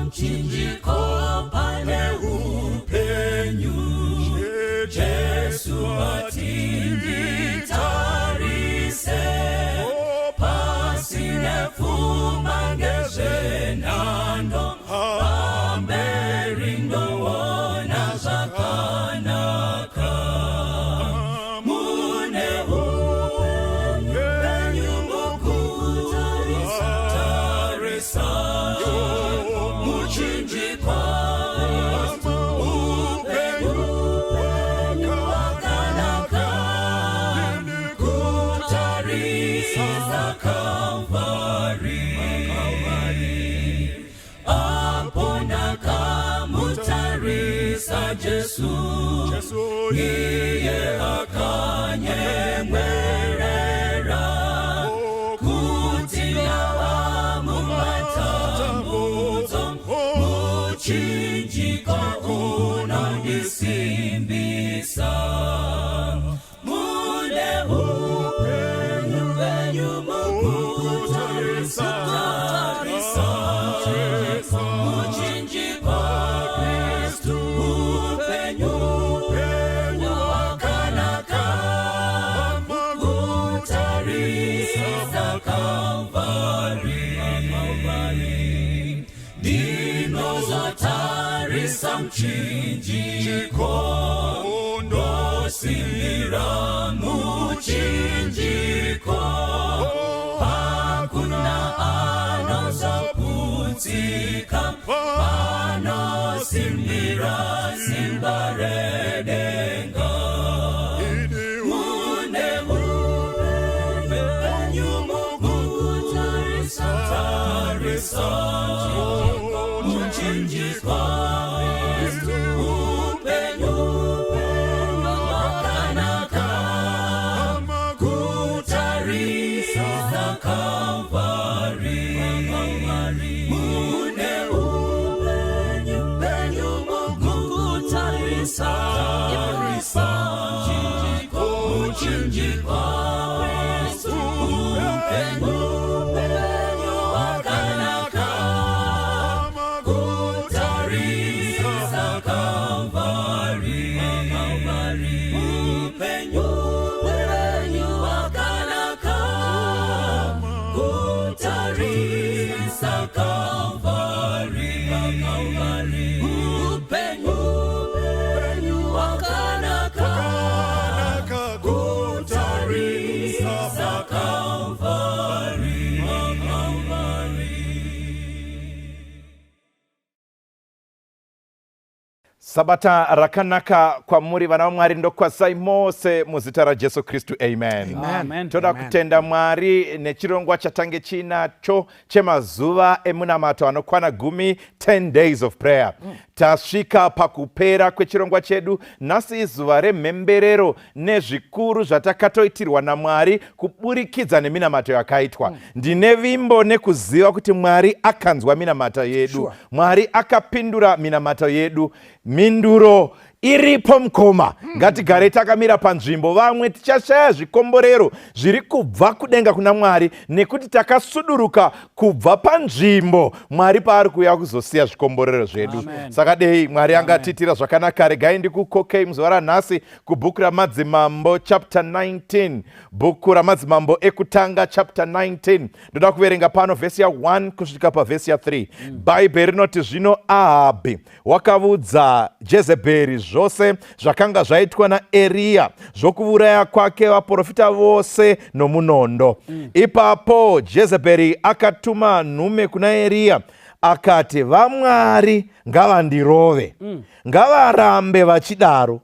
pamchinjiko pane upenyu, Jesu atinditarise, pasine fuma ngezenando, pamberindo wona zakanaka. Mune upenyu mukutarisa, muchinjikwa upenyu wakanaka, kutarisa Kalvari. Apona kamutarisa Jesu, iye akanyemwerera, kutilawa mumatambudzo, muchinjiko unondisimbisa. Mune upenyu mukutarisa, muchinjiko Kristu, upenyu wakanaka, kutarisa Kalvari. Ndinozotarisa mchinjiko, ndosimbira muchinjiko, hakuna anozoputika, panosimbira simba redenga. Mune upenyu mukutarisa, muchinjiko upenyu wakanaka, kutarisa Kalvari. Mune upenyu mukutarisa, muchinjiko upenyu wakanaka, kutarisa Kalvari. Upenyu wakanaka, kutarisa Kalvari. Upenyu wakanaka, kutarisa Kalvari. Sabata rakanaka kwa muri vana Mwari ndokwazai mose muzita ra Jesu Kristu, amen. Amen. Toda kutenda Mwari nechirongwa chatange chinacho chemazuva emunamato anokwana 10 days of prayer. Tasvika pakupera kwechirongwa chedu. Nhasi izuva remhemberero nezvikuru zvatakatoitirwa naMwari kuburikidza neminamato yakaitwa. Ndine vimbo nekuziva kuti Mwari akanzwa minamato yedu. Mwari akapindura minamato yedu. Minduro iripo mukoma. Ngatigare takamira panzvimbo. Vamwe tichashaya zvikomborero zviri kubva kudenga kuna Mwari nekuti takasuduruka kubva panzvimbo Mwari paari kuuya kuzosiya zvikomborero zvedu. Saka dei Mwari angatitira zvakanaka. Regai ndikukokei muzuva ranhasi kubhuku ramadzimambo chapter 19. Bhuku ramadzimambo ekutanga chapter 19. Ndoda kuverenga pano vhesi ya1 kusvika pavhesi ya3. Bhaibheri rinoti zvino Ahabhi wakaudza Jezebheri zvose zvakanga zvaitwa naEria zvokuuraya kwake vaprofita vose nomunondo. Ipapo Jezebheri akatuma nhume kuna Eria akati, vaMwari ngavandirove, ngavarambe vachidaro,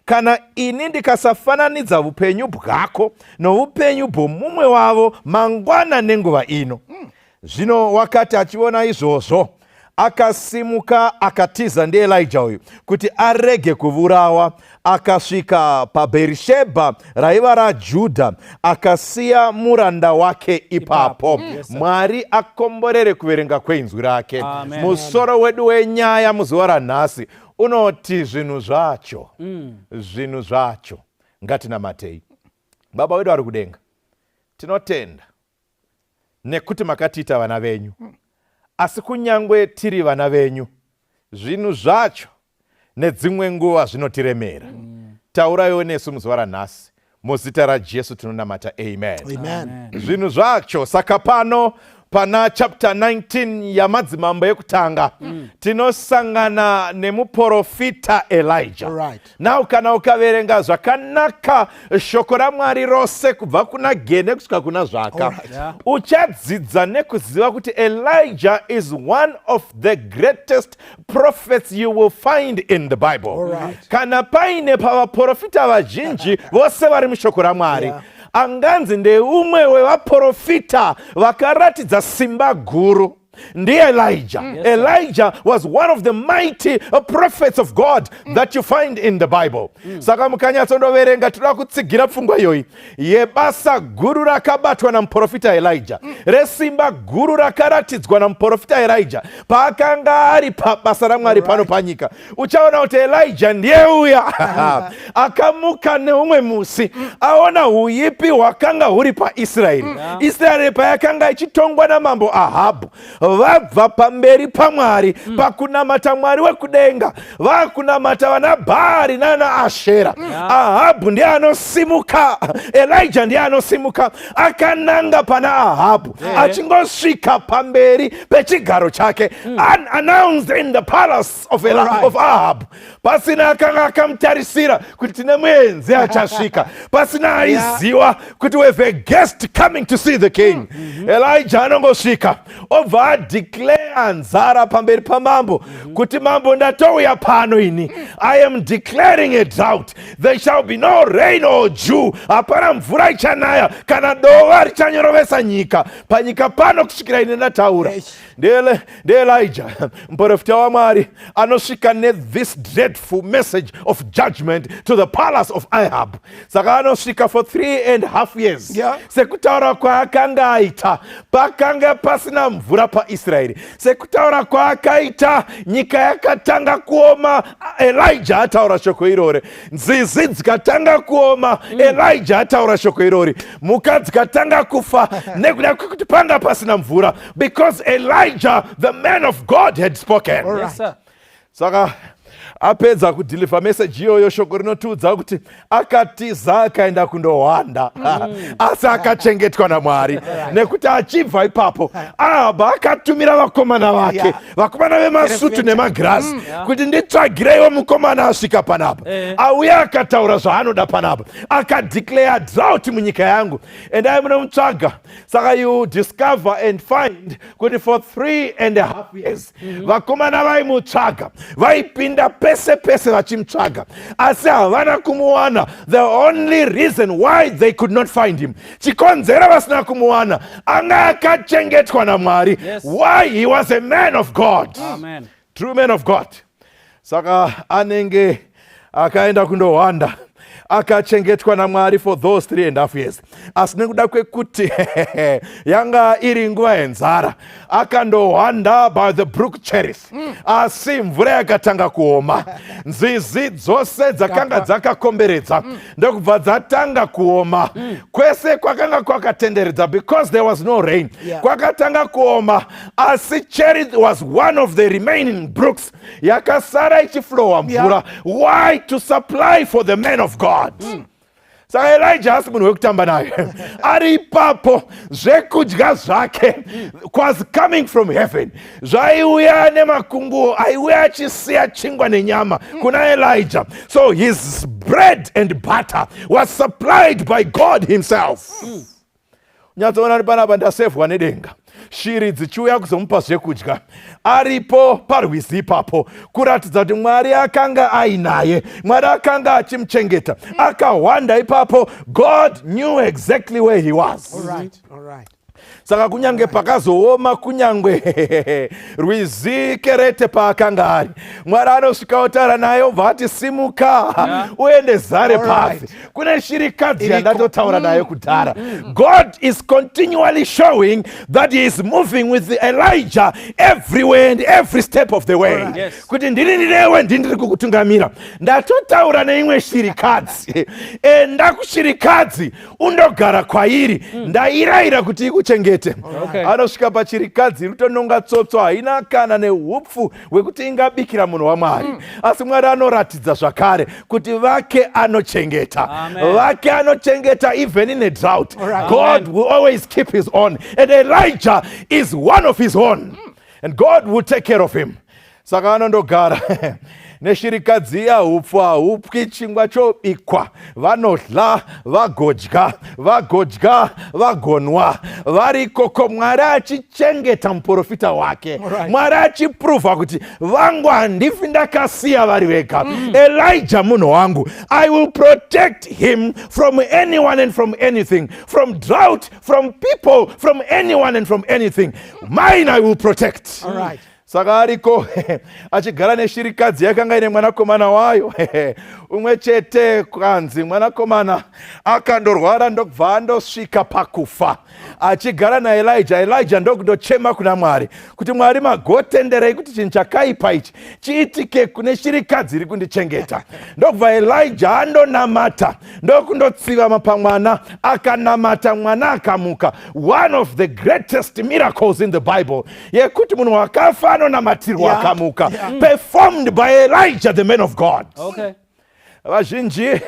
kana ini ndikasafananidza upenyu bwako noupenyu bwomumwe wavo mangwana nenguva ino. Zvino wakati achiona izvozvo, akasimuka akatiza ndiElijah uyu kuti arege kuvurawa. Akasvika paBherishebha raiva raJudha, akasiya muranda wake ipapo. Mwari akomborere kuverenga kweinzwi rake. Musoro wedu wenyaya muzuva ranhasi unoti zvinhu zvacho, zvinhu zvacho ngatinamatei. Baba wedu ari kudenga, tinotenda nekuti makatiita vana venyu. asi kunyangwe tiri vana venyu, zvinhu zvacho nedzimwe nguva zvinotiremera. Tauraiwo nesu muzuva ranhasi. Muzita raJesu tinonamata, amen. Zvinhu zvacho. Saka pano pana chapter 19 yamadzimambo ekutanga tinosangana nemuprofita Elijah. Now kana ukaverenga zvakanaka shoko raMwari rose kubva kuna Gene kusvika kuna Zvaka, uchadzidza nekuziva kuti Elijah is one of the greatest prophets you will find in the Bible. Kana paine pavaprofita vazhinji vose vari mushoko raMwari, anganzi ndeumwe wevaprofita vakaratidza simba guru ndiye Elijah. Elijah was one of the mighty prophets of God that you find in the Bible. Saka mukanyatsondoverenga toda kutsigira pfungwa iyoyi yebasa guru rakabatwa namuprofita Elijah, resimba guru rakaratidzwa namuprofita Elijah paakanga ari pabasa raMwari pano panyika. Uchaona kuti Elijah ndiye uya akamuka neumwe musi aona uyipi hwakanga huri paIsraeri. Israeri payakanga ichitongwa namambo Ahabhu, vabva pamberi paMwari pakunamata Mwari wekudenga, vakunamata vana Bhaari nana Ashera. Ahabhu ndiye anosimuka, Elijah ndiye anosimuka akananga pana Ahabhu, achingosvika pamberi pechigaro chake, unannounced in the palace of Ahab. Pasina akanga akamutarisira kuti tine muenzi achasvika, pasina aiziva kuti we have a guest coming to see the king. Elijah anongosvika obva declare nzara pamberi pamambo kuti mambo ndatouya pano ini. I am declaring a drought. There shall be no rain or dew. Hapana mvura ichanaya kana dova richanyorovesa nyika. Panyika pano kusvikira ine ndataura. Ndiye Elijah muprofita waMwari anosvika this dreadful message of judgment to the palace of Ahab. Saka anosvika for 3.5 years. Sekutaura kwaakanga aita pakanga pasina mvura paIsraeri, sekutaura kwaakaita nyika yakatanga kuoma, Elijah ataura shoko irore. Nzizi dzikatanga kuoma, Elijah ataura shoko irori. Muka dzikatanga kufa nekuda kwekuti panga pasina mvura, because Elijah, the man of God, had spoken. Yes, sir. Saka apedza kudhiliva meseji iyoyo, shoko rinotiudza kuti akatiza akaenda kundohwanda asi akachengetwa naMwari. Nekuti achibva ipapo Ahabhu akatumira vakomana vake, vakomana vemasutu nemagirazi, kuti nditsvagireiwo mukomana asvika panapa. Auya akataura zvaanoda panapa, akadeclare drought munyika yangu, and I munomutsvaga. Saka you discover and find kuti for 3.5 years vakomana vaimutsvaga, vaipinda pese pese vachimutsvaga asi havana kumuwana. The only reason why they could not find him, chikonzero vasina kumuwana, anga akachengetwa naMwari. Why? He was a man of God. Amen. True man of God. Saka anenge akaenda kundohwanda, akachengetwa naMwari for those 3.5 years. Asi nekuda kwekuti yanga iri nguva yenzara, akandohwanda by the brook Cherith. Asi mvura yakatanga kuoma, nzizi dzose dzakanga dzakakomberedza ndokubva dzatanga kuoma. Kwese kwakanga kwakatenderedza, because there was no rain, kwakatanga kuoma. Asi Cherith was one of the remaining brooks yakasara ichiflowa mvura. Why? To supply for the men of God. Saka Elijah asi munhu wekutamba naye. Ari ipapo zvekudya zvake was coming from heaven. Zvaiuya nemakunguo, aiuya achisiya chingwa nenyama kuna Elijah. So his bread and butter was supplied by God himself. Nyatsoona panapa ndasevhwa nedenga, shiri dzichiuya kuzomupa zvekudya aripo parwizi ipapo, kuratidza kuti Mwari akanga ainaye, Mwari akanga achimuchengeta. Akahwanda ipapo, God knew exactly where he was. All right. Saka kunyange pakazooma, kunyangwe rwizi Kerete paakanga ari, Mwari anosvika otaura naye obva ati simuka uende zare pasi, kune shirikadzi yandatotaura naye kudhara. God is continually showing that he is moving with Elijah everywhere and every step of the way. Kuti ndiri newe, ndiri kukutungamira. Ndatotaura neimwe shirikadzi, enda kushirikadzi undogara kwairi, ndairayira kuti ikuchengete. chete. Anosvika pachirikadzi rutononga tsotso haina kana neupfu hwekuti ingabikira munhu waMwari. Asi Mwari anoratidza zvakare kuti vake anochengeta. Vake anochengeta even in a drought. God will always keep his own. And Elijah is one of his own. And God will take care of him. Saka anondogara neshirikadzi iya hupfu hahupwi chingwa chobikwa. Vanodla, vagodya, vagodya, vagonwa. Varikoko Mwari achichengeta muprofita wake. Mwari achiprova kuti vangu handifi ndakasiya vari vega. Elijah munhu wangu, I will protect him from anyone and from anything. From drought, from people, from anyone and from anything. Mine I will protect. All right. Saka ariko achigara neshirikadzi yakanga ine mwanakomana wayo. Umwe chete kwanzi mwanakomana akandorwara ndokubva andosvika pakufa. Achigara naElijah, Elijah ndokundochema kuna Mwari kuti Mwari magotenderei kuti chinhu chakaipa ichi chiitike kune shirikadzi iri kundichengeta. Ndokubva Elijah andonamata, ndokundotsiva pamwana, akanamata mwana akamuka. One of the greatest miracles in the Bible yekuti munhu wakafa anonamatirwa akamuka. Performed by Elijah the man of God. Okay. Vazhinji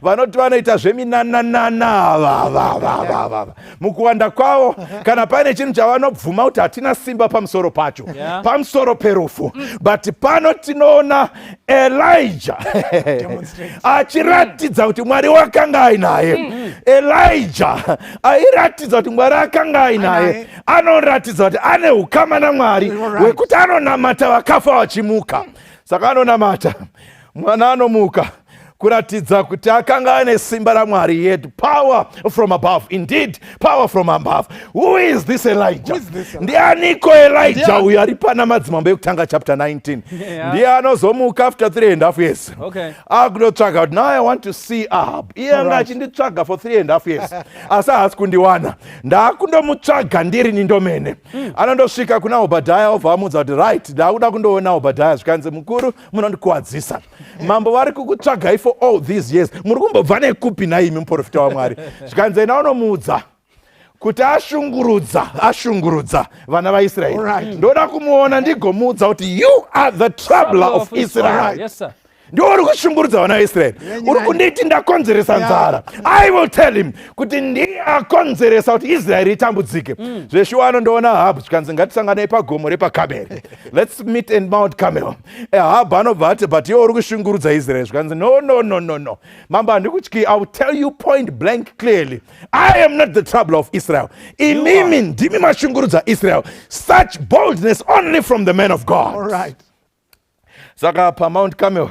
vanoti vanoita zveminananana mukuwanda kwavo, kana pane chinhu chavanobvuma kuti hatina simba pamusoro pacho, pamusoro perufu. But pano tinoona Elijah achiratidza kuti Mwari wakanga ainaye. Elijah airatidza kuti Mwari akanga ainaye. Anoratidza kuti ane ukama naMwari hwekuti anonamata vakafa vachimuka. Saka anonamata mwana anomuka kuratidza kuti akanga ane simba raMwari. Yet power from above. Indeed, power from above. Who is this Elijah? Ndianiko Elijah uyu ari pana madzimambo ekutanga chapter 19. Ndiye anozomuka after 3.5 years. Akunotsvaga kuti now I want to see Ahab. Iye anga achinditsvaga for 3.5 years. Asi haasi kundiwana. Ndakundomutsvaga ndiri nindomene. Anondosvika kuna Obhadhaya obva amudza kuti right, ndakuda kundoona Obhadhaya. Zvikanzi mukuru munondikuwadzisa. Mambo vari kukutsvagai for all these years. Muri kumbobva nekupi naimi muprofita waMwari. Zvikanzi ena unomuudza kuti ashungurudza vana vaIsraeri. Ndoda kumuona ndigomuudza kuti you are the troubler of Israel. Yes, sir. Ndio uri kushungurudza vana vaIsraeri. Uri kunditi ndakonzeresa nzara. I will tell him kuti ndiye akonzeresa kuti Israeri itambudzike. Zveshuwa anondoona Ahabhu, zvikanzi ngatisanganei pagomo repaKarmeri. Let's meet in Mount Carmel. Ahabhu anobva ati but iwe uri kushungurudza Israeri. Zvikanzi no. Mambo handikutyi. I will tell you point blank clearly. I am not the troubler of Israel. Imimi ndimi mashungurudza Israel. Such boldness only from the man of God. All right. Saka paMount Carmel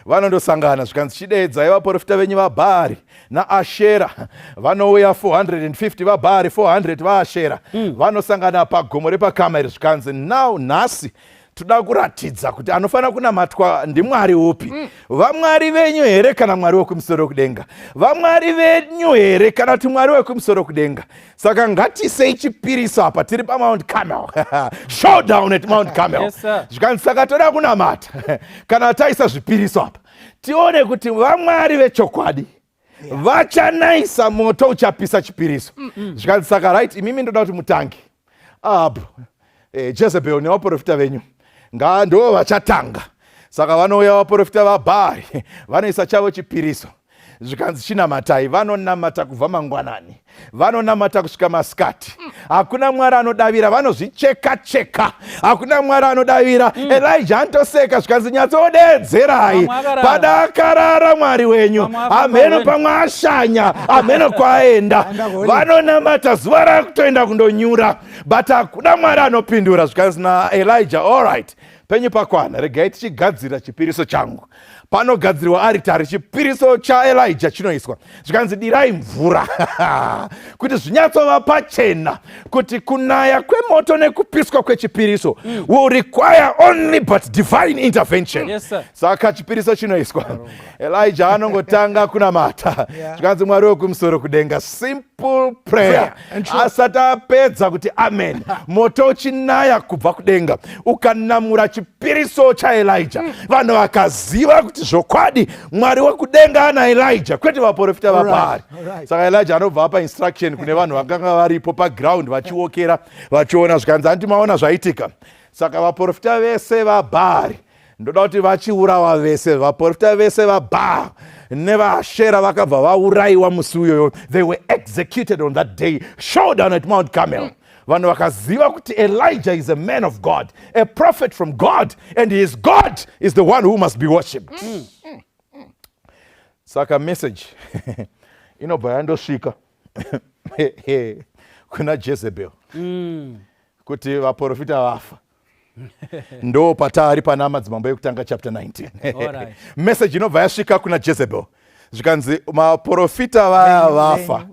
vanondosangana zvikanzi chideedzai vaprofita venyu vaBhaari naAshera. Vanouya 450 vaBhaari, 400 vaAshera. Vanosangana pagomo repaKarmeri. Zvikanzi now nhasi toda kuratidza kuti anofanira kunamatwa ndiMwari upi. VaMwari venyu here kana Mwari wekumusoro kudenga? VaMwari venyu here kana kuti Mwari wekumusoro kudenga? Saka ngatisei chipiriso apa tiri paMount Carmel. Showdown at Mount Carmel. Zvikanzi saka toda kunamata. Kana taisa zvipiriso apa tione kuti vaMwari vechokwadi vachanaisa moto uchapisa chipiriso. Zvikanzi saka right, imimi ndoda kuti mutange Ahabhu, Jezebel nevaprofita venyu ndo vachatanga. Saka vanouya vaprofita vaBhaari vanoisa chavo chipiriso. Zvikanzi chinamatai. Vanonamata kubva mangwanani, vanonamata kusvika masikati. Hakuna Mwari anodavira, vanozvicheka. Hakuna Mwari anodavira. Elijah antoseka zvikanzi nyatsodeedzerai padakarara Mwari wenyu. Ameno pamwe ashanya, ameno kwaenda. Vanonamata zuva rakutoenda kundonyura, but hakuna Mwari anopindura. Zvikanzi naElijah, all right, penyu pakwana, regai tichigadzira chipiriso changu. Panogadzirwa aritari, chipiriso chaElijah chinoiswa. Zvikanzi dirai mvura kuti zvinyatsova pachena kuti kunaya kwemoto nekupiswa kwechipiriso will require only but divine intervention. Yes, sir. Saka chipiriso chinoiswa. Elijah anongotanga kunamata. Zvikanzi Mwari wekumusoro kudenga. Simple full prayer. Asati apedza kuti amen, moto uchinaya kubva kudenga ukanamura chipiriso chaElijah. Vanhu vakaziva kuti zvokwadi Mwari wekudenga ana Elijah, kwete vaprofita vaBhaari. Saka Elijah anobva apa instruction kune vanhu vakanga varipo paground vachiokera vachiona zvikanzi handiti maona zvaitika. Saka vaprofita vese vaBhaari ndoda kuti vachiurawa vese. Vaprofita vese vaBhaari nevaAshera vakabva vaurayiwa musi uyoyo. They were executed on that day, showdown at Mount Carmel. Vanhu vakaziva kuti Elijah is a man of God, a prophet from God, and his God is the one who must be worshipped. Saka message inobva yandosvika kuna Jezebel kuti vaprofita vafa. Ndo patari pana madzimambo ekutanga chapter 19. Message inobva yasvika kuna Jezebel zvikanzi maprofita vaya vafa.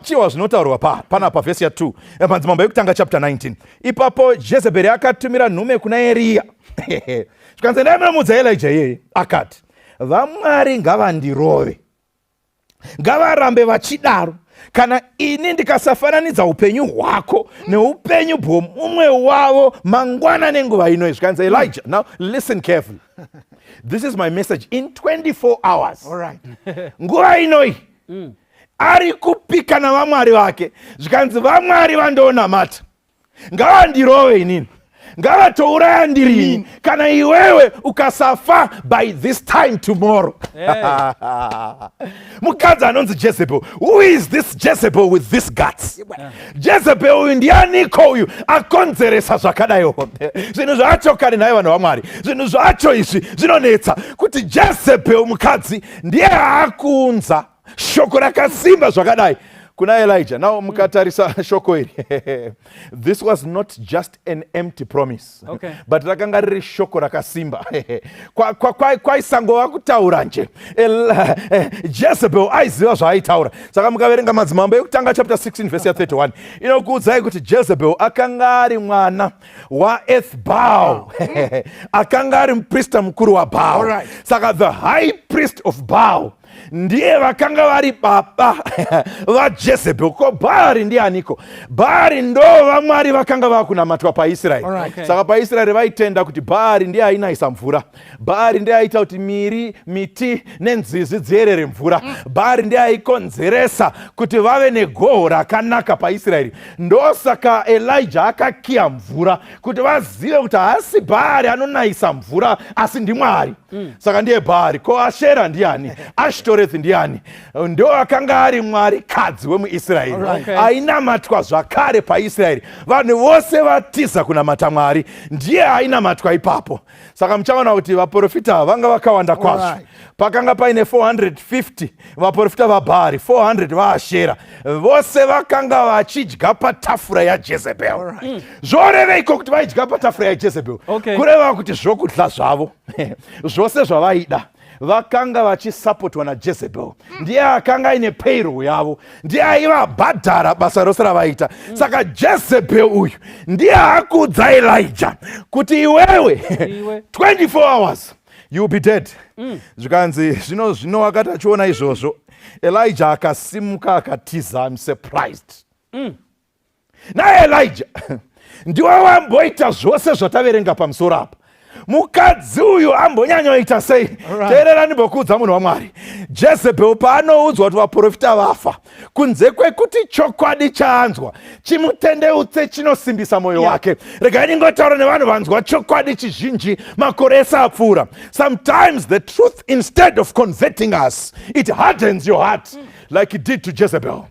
Chiwa zvinotaurwa panapa vhesi ya2 madzimambo ekutanga chapter 19. Ipapo Jezebel akatumira nhume kuna Eria zvikanzi ndaimemudza Elijah yeye akati, vaMwari ngavandirove, ngavarambe vachidaro, kana ini ndikasafananidza upenyu hwako neupenyu bwomumwe wavo mangwana nenguva inoyi. Zvikanzi Elijah, now listen carefully. This is my message. In 24 hours. All right. Nguva inoyi ari kupika navamwari vake. Zvikanzi vamwari vandoonamata, ngavandirove inini, ngavatouraya ndirini kana iwewe ukasafa by this time tomorrow. Mukadzi anonzi Jezebel. Who is this Jezebel with this guts? Jezebel uyu ndianiko uyu akonzeresa zvakadaiwo. Zvinhu zvacho kare naye vanhu vaMwari, zvinhu zvacho izvi zvinonetsa kuti Jezebel mukadzi ndiye akuunza shoko rakasimba zvakadai kuna Elijah. Now mukatarisa shoko iri this was not just an empty promise, but rakanga riri shoko rakasimba. Kwaisangova kutaura nje. Jezebel aiziva zvaaitaura. Saka mukaverenga madzimambo ekutanga chapter 16 verse ya 31 inokuudzai kuti Jezebel akanga ari mwana waEthbaal. Akanga ari muprista mukuru waBhaal. Saka the high priest of Baal ndiye vakanga vari baba vaJezebel. Ko Bhaari ndianiko? Bhaari ndo vamwari vakanga vakunamatwa paIsraeri. Saka paIsraeri vaitenda kuti Bhaari ndiye ainaisa mvura. Bhaari ndiye aita kuti miti nenzizi dzierere mvura. Bhaari ndiye aikonzeresa kuti vave negoho rakanaka paIsraeri. Ndosaka Elijah akakiya mvura kuti vazive kuti haasi Bhaari anonaisa mvura asi ndiMwari. Saka ndiye Bhaari. Ko Ashera ndiani? Ashtoreth ndiani? Ndo akanga ari mwari kadzi wemuIsraeri ainamatwa zvakare paIsraeri. Vanhu vose vatiza kunamata Mwari, ndiye ainamatwa ipapo. Saka muchaona kuti vaprofita vanga vakawanda kwazvo. Pakanga paine 450 vaprofita vaBhaari, 400 vaAshera. Vose vakanga vachidya patafura yaJezebel. Zvoreveiko kuti vaidya patafura yaJezebel? Kureva kuti zvokudya zvavo zvose zvavaida vakanga vachisapotwa naJezebel. Ndiye akanga aine payroll yavo, ndiye aivabhadhara basa rose ravaita. Saka Jezebel uyu ndiye akuudza Elijah kuti iwewe 24 hours you will be dead. Zvikanzi zvino akati achiona izvozvo Elijah akasimuka akatiza. I'm surprised. NaElijah ndiwe wamboita zvose zvataverenga pamusoro apa. Mukadzi uyu ambonyanyoita sei? Teererani bokuudza munhu waMwari. Jezebel paanoudzwa kuti vaprofita vafa, kunze kwekuti chokwadi chaanzwa chimutendeutse chinosimbisa mwoyo wake. Regai ndingotaura nevanhu vanzwa chokwadi chizhinji makore ese apfuura. Sometimes the truth, instead of converting us, it hardens your heart like it did to Jezebel.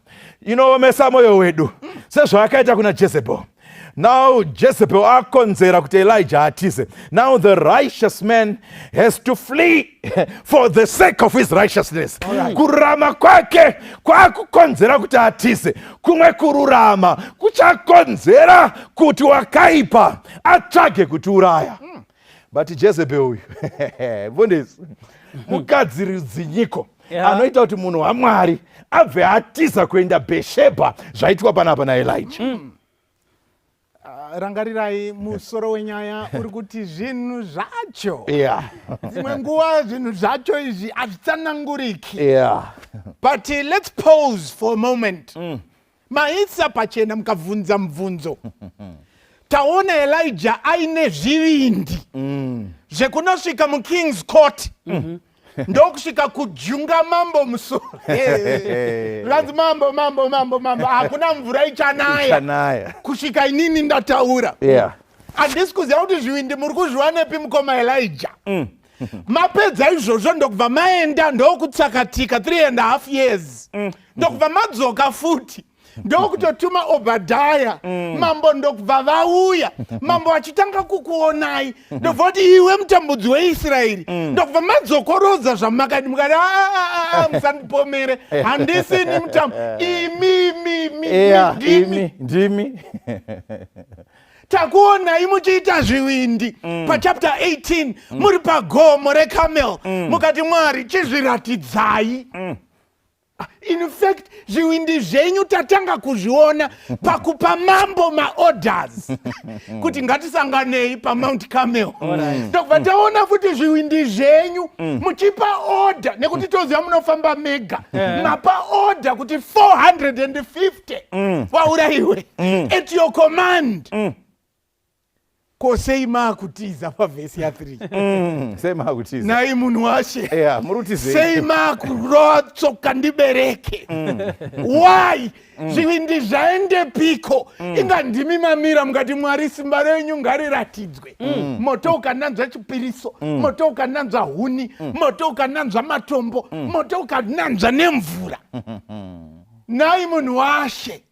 Inoomesa mwoyo wedu sezvakaita kuna Jezebel. Now Jezebel akonzera kuti Elijah atize. Now the righteous man has to flee for the sake of his righteousness. Kururama kwake kwakukonzera kuti atize. Kumwe kururama kuchakonzera kuti wakaipa atsvage kutiuraya. But Jezebel uyu mfundisi mukadzi rudzinyiko anoita kuti munhu waMwari abve atiza kuenda Bheshebha zvaitwa panapa naElijah. Rangarirai musoro wenyaya uri kuti zvinhu zvacho dzimwe nguva zvinhu zvacho izvi hazvitsananguriki. But let's pause for a moment. Maitsa pachena mukavhunza mubvunzo. Taona Elijah aine zvivindi. Zvekunosvika muKing's Court. Ndokusvika kujunga mambo musoro. Zvanzi mambo. Hakuna mvura ichanaya. Kusvika inini ndataura. Handisi kuziva kuti zvivindi muri kuzviwanepi mukoma Elijah. Mapedza izvozvo ndokubva maenda ndokutsakatika 3.5 years. Ndokubva madzoka futi. Ndokutotuma Obadiah. Mambo ndokubva vauya. Mambo achitanga kukuonai. Ndokubva kuti iwe mutambudzi weIsraeri. Ndokubva madzokorodza zvamakadi mukati musandipomere. Handisi ni mutambo. Ndimi. Takuonai muchiita zvivindi pachapter 18 muri pagomo reCarmel mukati Mwari chizviratidzai. In fact zvivindi zvenyu tatanga kuzviona pakupa mambo maorders kuti ngatisanganei paMount Carmel. Ndokubva taona futi zvivindi zvenyu muchipa order nekuti toziva munofamba mega mapa order kuti 450 vaurayiwe at your command. Kosei maakutiza pavhesi ya3. Sei maakutiza. Nai munhu washe. Murutizei. Sei maakurova tsoka ndibereke. Why? Zvivindi zvaendepiko. Inga ndimi mamira mukati Mwari simba renyu ngariratidzwe. Moto ukananzva chipiriso. Moto ukananzva huni. Moto ukananzva matombo. Moto ukananzva nemvura. Nai munhu washe.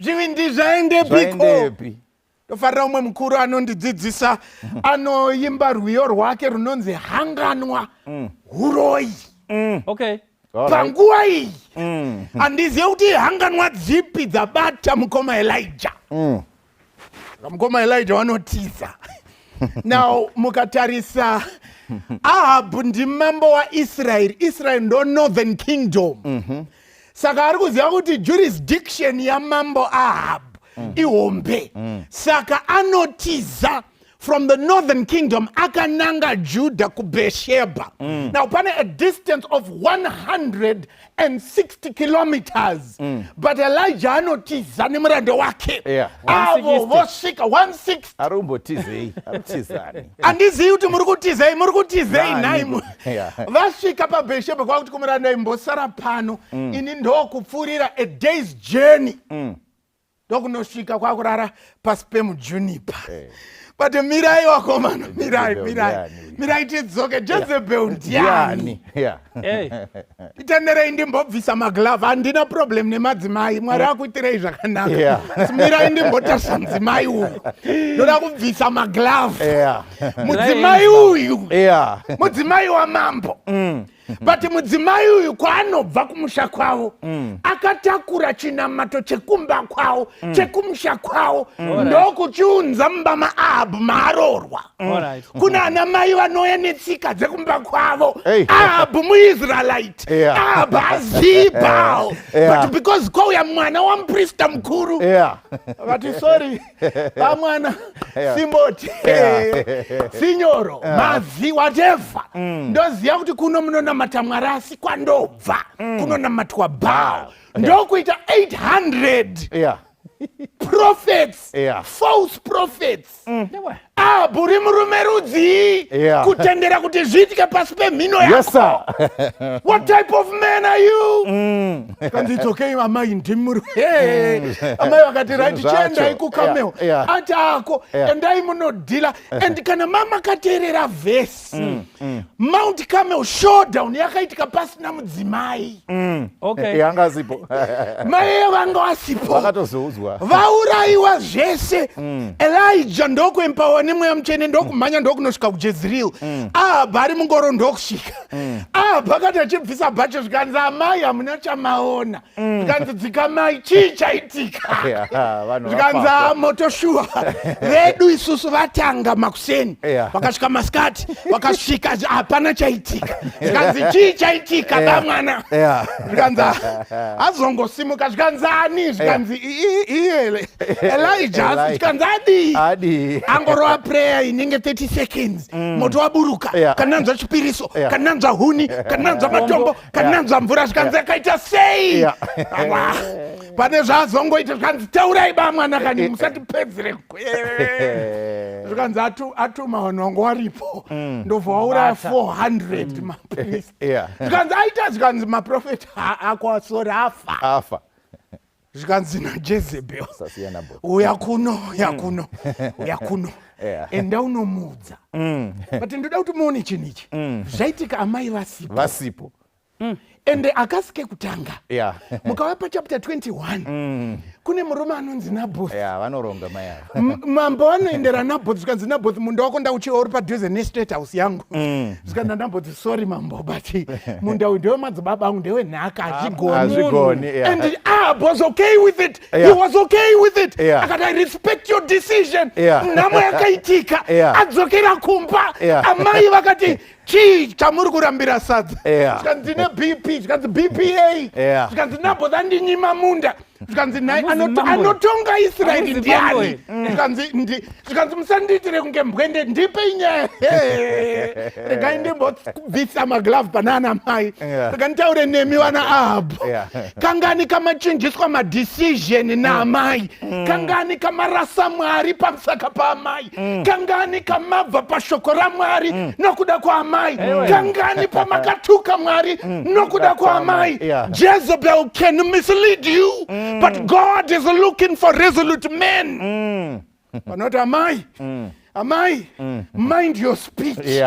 Zvivindi zvaendepiko. Tofarira umwe mukuru anondidzidzisa anoimba rwiyo rwake runonzi Hanganwa Huroi. Panguva iyi handizive kuti hanganwa dzipi dzabata mukoma Elijah. Mukoma Elijah wanotiza. Now mukatarisa Ahabu ndimambo waIsraeri. Israeli ndo Northern Kingdom. Saka ari kuziva kuti jurisdiction yamambo Ahabu ihombe. Saka anotiza from the Northern Kingdom akananga Judah ku Beersheba. Now pane a distance of 160 kilometers. But Elijah anotiza nemurando wake. Avo vosvika 160. Arumbotizei. Arutizani. Handizivi kuti murikutizei nai. Vasvika paBeersheba kwakuti kumuranda imbosara pano. Ini ndokupfuurira a day's journey. Ndokunosvika kwakurara pasi pemujunipa. But mirai wakomana, mirai tidzoke. Jezebel ndiani. Itenderei ndimbobvisa maglove. Handina problem nemadzimai. Mwari akuitirei zvakanaka. Mirai ndimbotasva mudzimai uyu. Ndoda kubvisa maglove. Mudzimai uyu. Mudzimai wamambo. But mudzimai uyu kwaanobva kumusha kwavo akatakura chinamato chekumba kwavo chekumusha kwavo ndokuchiunza mumba maAhabhu maarorwa. Kuna ana mai vanouya netsika dzekumba kwavo. Ahabhu muIsraelite. Ahabhu hazivi Baal. But because kwauya mwana wamuprista mukuru vati sorry vamwana simboti sinyoro mazi whatever. Ndoziva kuti kuno munona matamwarasi kwandobva kunonamatwa Baal. Ndokuita 800 prophets, false prophets. Ahabhu uri murume rudzi kutendera kuti zviitike pasi pemhino yako. What type of man are you? Kanzi it's okay amai ndimuru. Amai vakati right chiendai kuCarmel. Ati ako endai munodhila. And kana mama kateerera vhesi Mount Carmel showdown yakaitika pasina mudzimai. Yanga sipo. Mai vanga wasipo. Vakatozouzwa. Vaurayiwa zvese. Elijah ndokuempower nemweya mutsvene ndokumhanya ndokunosvika kuJezreel. Ahabhu ari mungoro ndokusvika. Ahabhu akati achibvisa bhacho zvikanzi amai hamuna chamaona. Zvikanzi dzikamai chii chaitika. Zvikanzi motoshuwa. Vedu isusu vatanga makuseni. Vakasvika masikati. Vakasvika hapana chaitika. Zvikanzi chii chaitika vamwana. Zvikanzi azongosimuka. Zvikanzi ani. Zvikanzi Elijah. Zvikanzi adi. Angorova prayer inenge 30 seconds moto waburuka kana nanzwa chipiriso kana nanzwa huni kana nanzwa matombo kana nanzwa mvura zvikanzi akaita sei pane zvazongoita zvikanzi taurai bamwana kani musatipedzere zvikanzi atuma vanhu waripo ndobva wauraya 400 mapriest zvikanzi aita zvikanzi maprofeta akwasori afa zvikanzi naJezebel uya kuno enda unomudza but ndoda kuti muone chinhu ichi zvaitika amai vasipo ende akasike kutanga mukauya pachapter 21 kune murume anonzi Naboth vanoronga mai avo mambo vanoendera Naboth zvikanzi Naboth munda wako ndauchiwa uri padhuze nestate house yangu zvikanzi Naboth sorry mambo but munda uyu ndewe madzibaba angu ndewe nhaka hazvigoni and Ahab was okay with it he was okay with it akati I respect your decision nhamo yakaitika adzokera kumba amai vakati chii chamuri kurambira sadza zvikanzi ndine BP zvikanzi BPA zvikanzi Naboth andinyima munda zvikanzi anotonga Israeri ndiani zvikanzi musandiitire kunge mbwende ndipe nyaya regai ndimbobvisa maglavhu panana mai rega nditaure nemi wana Ahabhu kangani kamachinjiswa madecision naamai kangani kamarasa Mwari pamusaka paamai kangani kamabva pashoko raMwari nokuda kwaamai kangani pamakatuka Mwari nokuda kwaamai Jezebel can mislead you but God is looking for resolute men. But not amai, mind your speech.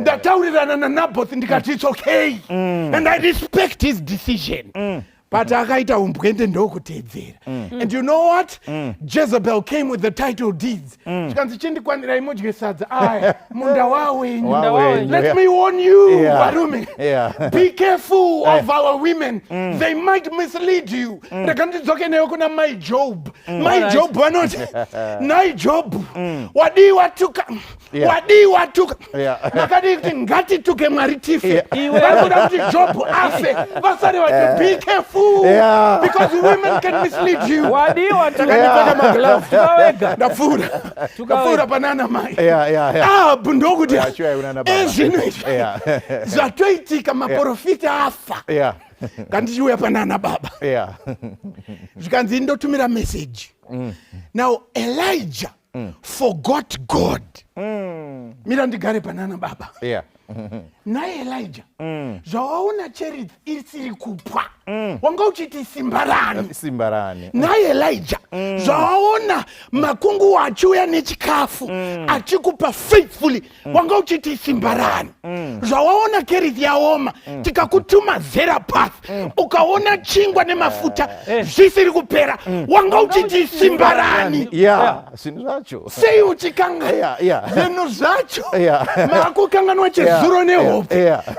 Ndataurirana na Naboth ndikati it's okay. And I respect his decision. But akaita umbwende ndokutedzera. And you know what? Jezebel came with the title deeds. Zvikanzi chindikwanira imodye sadza. Munda wawenyu. Let me warn you, varume. Be careful of our women. They might mislead you. Rega ndidzoke neyo kuna my Job. My Job vanoti. Nai Job. Wadi watuka. Makadi kuti ngatituke Mwari tife. Vakuda kuti Job afe. Vasare vati be careful. Because women can mislead you. Ndafura panana mai bundokuti ezvinoizvi zvatoitika maprofita afa kandichiuya panana baba zvikanzi ndotumira message now Elijah forgot God mira ndigare panana baba naye Elijah zvawaona cherith isiri kupwa wanga uchiti simbarani naye Elijah zvawaona makungu achiuya nechikafu achikupa faithfully wanga uchiti simbarani zvawaona cherith yaoma tikakutuma Zerapath ukaona chingwa nemafuta zvisiri kupera wanga uchiti simbarani zvinhu zvacho sei uchikanga zvinhu zvacho makukanganwa chezuro nehope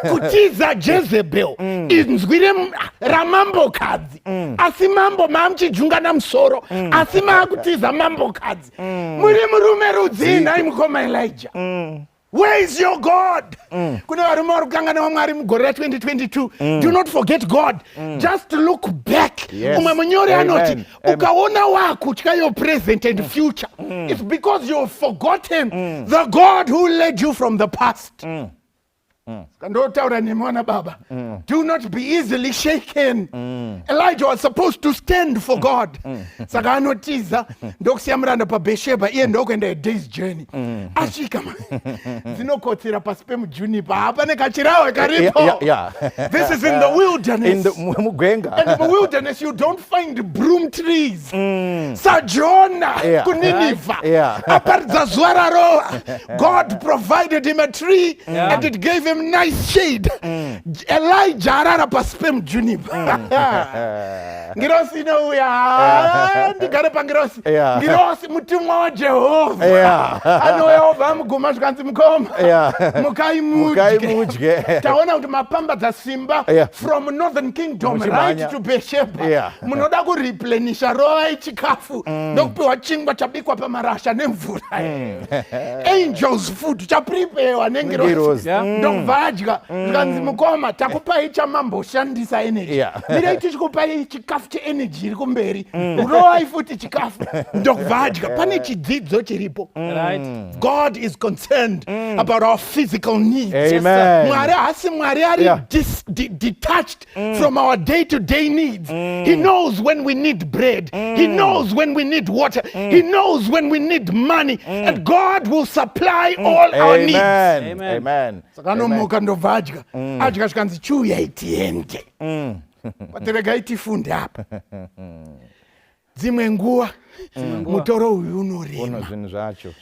kutiza Jezebel inzwire ramambokadzi asi mambo mamuchijunga musoro asi maakutiza mambokadzi muri murume rudzi nai mukoma Elijah where is your God? Kune varume vari kukangana vaMwari mugore ra2022 do not forget God just look back umwe munyori anoti ukaona wakutya your present and future it's because you've forgotten the God who led you from the past. Kandotaura nemwana baba do not be easily shaken. Elijah was supposed to stand for God saka anotiza ndokusiya muranda paBhesheba iye ndokuenda a day's journey asvika dzinokotsera pasi pemujunipa hapane kachirawe karipo. This is in the wilderness. And in the wilderness you don't find broom trees. Sajona kuNineveh aparidza zuva rarowa God provided him a tree and it gave him nice shade. Elijah arara pasi pemujunipa ngirosi inouya ndigare pangirosi ngirosi mutumwa waJehovha anoyehova amuguma zvikanzi mukoma mukai mudye taona kuti mapambadza simba from northern kingdom right to Beersheba munoda kureplenisha rova yechikafu ndokupiwa chingwa chabikwa pamarasha nemvura angels food chaprepewa nengirosi ndokuvadya zvikanzi mukoma takupai chamamboshandisa energy mirai tichikupai chikafu cheenergy iri kumberi rovai futi chikafu ndokuvadya. Pane chidzidzo chiripo. God is concerned about our physical needs. Mwari ari detached from our day-to-day needs. He knows when we need bread. He knows when we need water. He knows when we need money. And God will supply all our needs. Amen. Sakanomuka ndovadya. Adya zvikanzi chiuya tiende. Pateregai tifunde apa. Dzimwe nguva mutoro uyu unorema.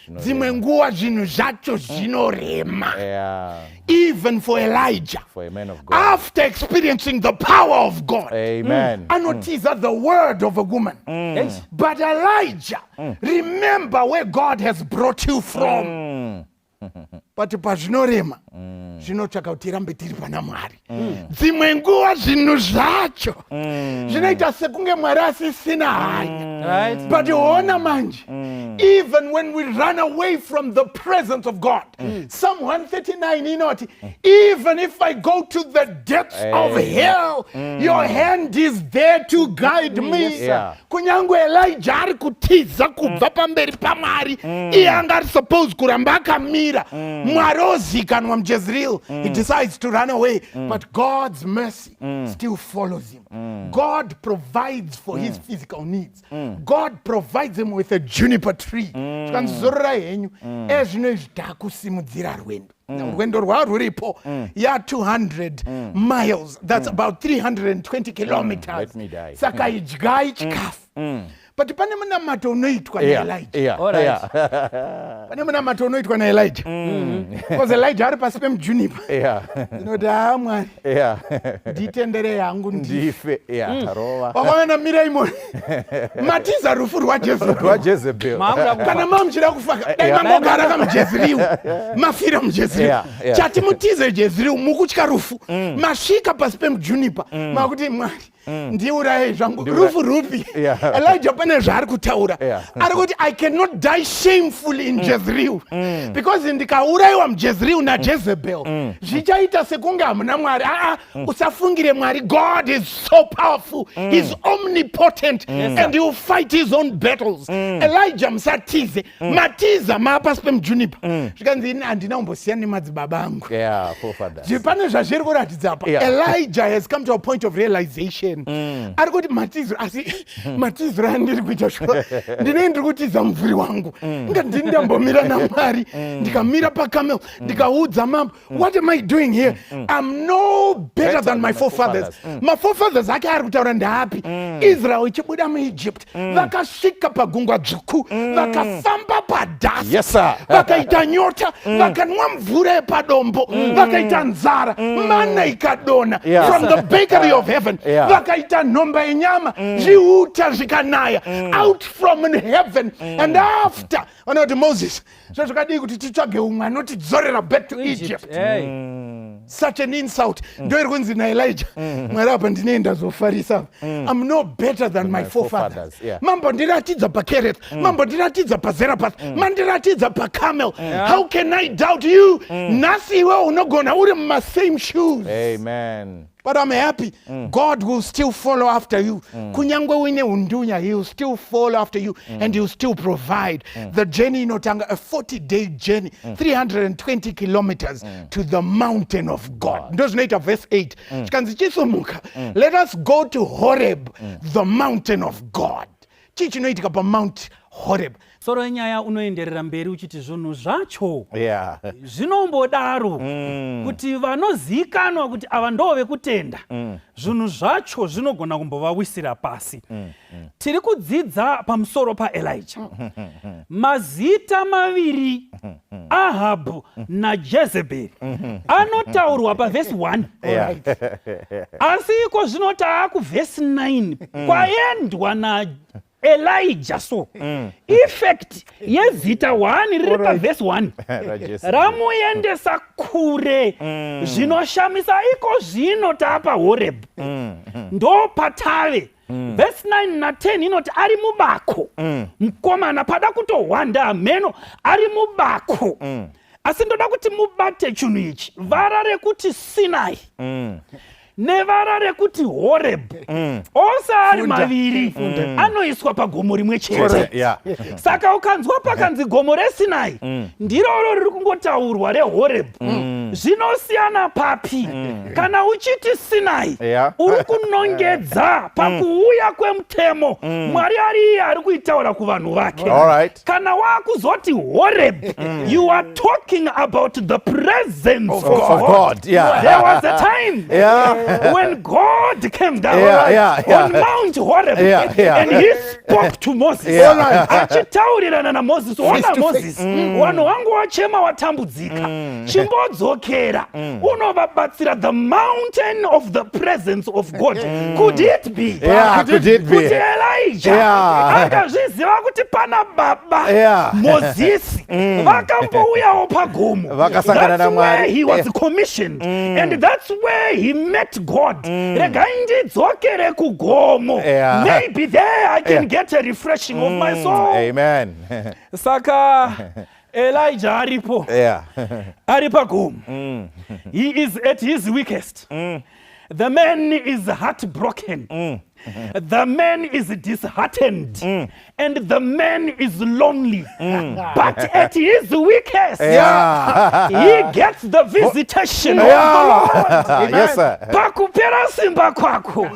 Dzimwe nguva zvinhu zvacho zvinorema. Even for Elijah, for a man of God, after experiencing the power of God, anotiza the word of a woman. But Elijah, remember where God has brought you from. But pazvinorema zvinotsvaka kuti rambe tiri pana Mwari. Dzimwe nguva zvinhu zvacho zvinoita sekunge Mwari asisina hanya. But ona manje, even when we run away from the presence of God, Psalm 139 inoti, even if I go to the depths of hell, your hand is there to guide me. Kunyangwe Elijah ari kutiza kubva pamberi paMwari, iye anga ari suppose kuramba akamira. Mwari ozikanwa muJezreel, he decides to run away, but God's mercy still follows him. God provides for his physical needs. God provides him with a juniper tree. Zvikanzorora henyu ezvino izvi takusimudzira rwendo. Rwendo rwaruripo ya 200 miles, that's about 320 kilometers. Saka idyai chikafu. But pane munamato unoitwa naElijah. Pane munamato unoitwa naElijah. Because Elijah ari pasi pemujunipa. Inoti Mwari, nditendere yangu ndife. Wakaona mira imoni. Matiza rufu rwaJezebel. Kana mamuchida kufa, dai mambogara kamuJezreel. Mafira muJezreel. Chati mutize Jezreel mukutya rufu. Masvika pasi pemujunipa. Makuti Mwari, ndiuraye zvangu. Rufu rupi. Elijah pane zvaari kutaura. Ari kuti I cannot die shamefully in Jezreel. Because ndikaurayiwa muJezreel naJezebel, zvichaita sekunge hamuna Mwari. Usafungire Mwari. God is so powerful. He's omnipotent. And he will fight his own battles. Elijah musatize. Matiza maapasi pemujunipa. Zvikanzi ini handina kumbosiyana nemadzibaba angu. Pane zvazviri kuratidza apa. Elijah has come to a point of realization. Ari kuti matizo, asi matizo randiri kuita shwa. Ndine ndiri kutiza mvuri wangu. Nga ndindambomira naMwari. Ndikamira pakamel. Ndikaudza mambo. What am I doing here? I'm no better than my forefathers. My forefathers ake ari kutaura ndapi. Israel ichibuda muEgypt. Vakasvika pagungwa dzvuku. Vakafamba padhasi. Vakaita nyota. Vakanwa mvura yepadombo. Vakaita nzara. Mana ikadona. From the bakery of heaven. Vakaita nhomba yenyama. Zviuta zvikanaya. Out from heaven. And after, anoti Moses, zvazvakadii kuti titsvage umwe anotidzorera back to Egypt. Such an insult. Ndoiri kunzi naElijah, Mwari apa ndinoenda zofarisa. I'm no better than my forefathers. Mambo ndiratidza paKereth. Mambo ndiratidza paZerapath. Mandiratidza paCarmel. How can I doubt you? Nhasi iwe unogona uri muma same shoes. Amen. But I'm happy. God will still follow after you. Kunyangwe uine undunya, he will still follow after you and he will still provide. The journey inotanga, a 40-day journey, 320 kilometers to the mountain of God. Ndozvinoita verse 8. Chikanzi chisomuka. Let us go to Horeb, the mountain of God. Chichinoitika pa Mount Horeb. Soro nyaya unoenderera mberi uchiti zvinhu zvacho zvinombodaro kuti vanozikanwa kuti ava ndove kutenda zvinhu zvacho zvinogona kumbovawisira pasi. Tiri kudzidza pamusoro paElijah. Mazita maviri Ahabu naJezebeli anotaurwa pavhesi 1. Asi iko zvinota kuvhesi 9 kwaendwa na Elijah. So effect yezita 1 riri pavhesi 1 ramuendesa kure zvinoshamisa. Iko zvino taapa Horeb ndo patave. Verse 9 na 10 inoti ari mubako mukomana pada kutohwanda meno ari mubako asi ndoda kuti mubate chinhu ichi. Vara rekuti Sinai nevara rekuti Horeb ose ari maviri anoiswa pagomo rimwe chete. Saka ukanzwa pakanzi gomo reSinai ndiroro riri kungotaurwa reHoreb. Zvinosiyana papi? Kana uchiti Sinai uri kunongedza pakuuya kwemutemo Mwari ari kuitaura kuvanhu vake. Kana wakuzoti Horeb, you are talking about the presence of God. There was a time when God came down on Mount Horeb and he spoke to Moses. Achitaurirana na Moses. Ona Moses, vanhu vangu vachema vatambudzika. Chimbodzokera unovabatsira the mountain of the presence of God. Could it be? Kuti Elijah akazviziva kuti pana baba Moses vakambouyawo pagomo. That's where he was commissioned and that's where he met God. Regai ndidzokere kugomo. Maybe there I can get a refreshing of my soul. Amen. Saka Elijah aripo. Ari pagomo. He is at his weakest. The man is heartbroken. The man is disheartened and the man is lonely. But at his weakest, he gets the visitation of the Lord. Yes, sir. Pakupera simba kwako.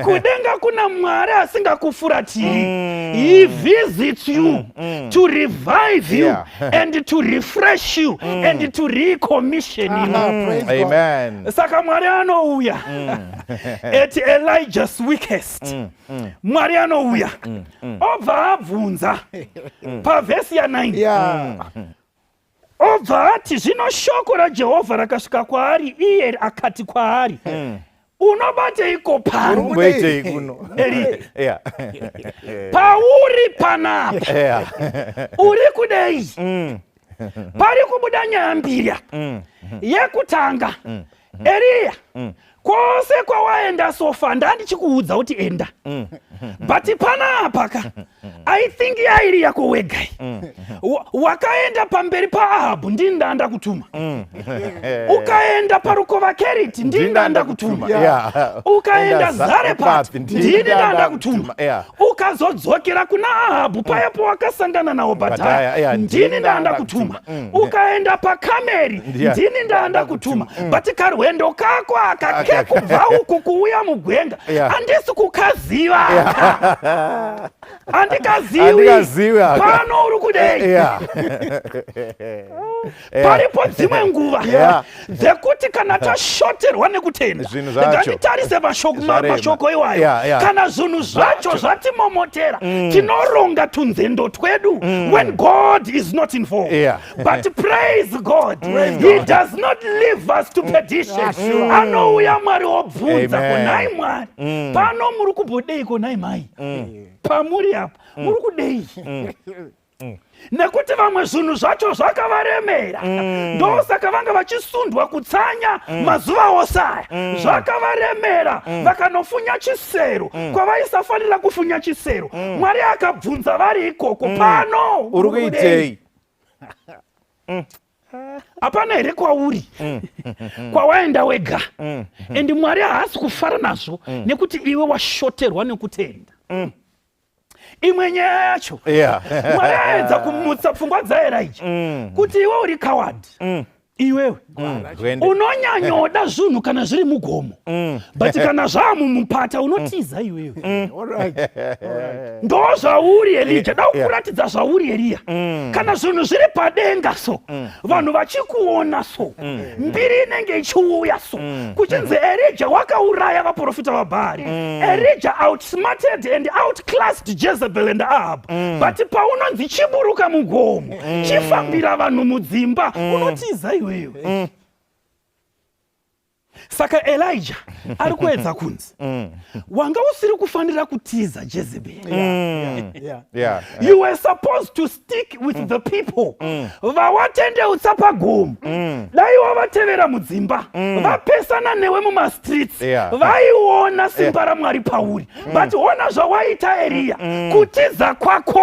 Kudenga kuna Mwari asingakufuratiri. He visits you to revive you and to refresh you and to recommission you. Amen. Saka Mwari anouya at Elijah's weakest. Mwari anouya obva abvunza pavhesi ya9 obva ati zvino shoko raJehovha rakasvika kwaari, iye akati kwaari unobateiko pano? Pauri panapa uri kudei. Pari kubuda nyaya mbiri. Yekutanga Eliya kwose kwawaenda sofa ndandichikuudza kuti enda. But panapa I think yairi yako wegai. Wakaenda pamberi paAhabhu ndini ndanda kutuma. Ukaenda parukova Keriti ndini ndanda kutuma. Ukaenda Zarepati ndini ndanda kutuma. Ukazodzokera kuna Ahabhu payapo wakasangana na Obhadhaya ndini ndanda kutuma. Ukaenda paKameri ndini ndanda kutuma. But karwendo kako akakekubva uku kuuya mugwenga handisi kukaziva. Handikazivi pano uri kudei. Paripo dzimwe nguva dzekuti kana tashoterwa nekutenda ngatitarise mashoko iwayo. Kana zvinhu zvacho zvatimomotera tinoronga tunzendo twedu when God is not involved. But praise God, he does not leave us to perdition. Anouya Mwari obvunza konai Mwari pano muri kubhodei konai mai pamuri apa muri kudei. Nekuti vamwe zvinhu zvacho zvakavaremera ndosaka vanga vachisundwa kutsanya mazuva ose aya. Zvakavaremera vakanofunya chisero kwavaisafanira kufunya chisero. Mwari akabvunza vari ikoko pano uri kuitei. Hapana here kwauri kwawaenda wega and Mwari haasi kufara nazvo nekuti iwe washoterwa nekutenda. Imwe nyaya yacho Mwari aedza kumutsa pfungwa dzaElijah kuti iwe uri coward. Iwewe unonyanyoda zvinhu kana zviri mugomo but kana zvamumupata unotiza iwewe. Ndo zvauri Elijah. Da kuratidza zvauri Eliya. Kana zvinhu zviri padenga so vanhu vachikuona so mbiri inenge ichiuya so kuchinzi Elijah wakauraya vaprofita vaBhaari. Elijah outsmarted and outclassed Jezebel and Ahab. But paunonzi chiburuka mugomo chifambira vanhu mudzimba unotiza iwewe. Saka Elijah ari kuedza kunzi wanga usiri kufanira kutiza Jezebel. You were supposed to stick with the people. Vawatende utsapa gomo. Dai wavatevera mudzimba. Vapesana newe muma streets. Vaiona simba ra Mwari pauri. But ona zvawaita Elia. Kutiza kwako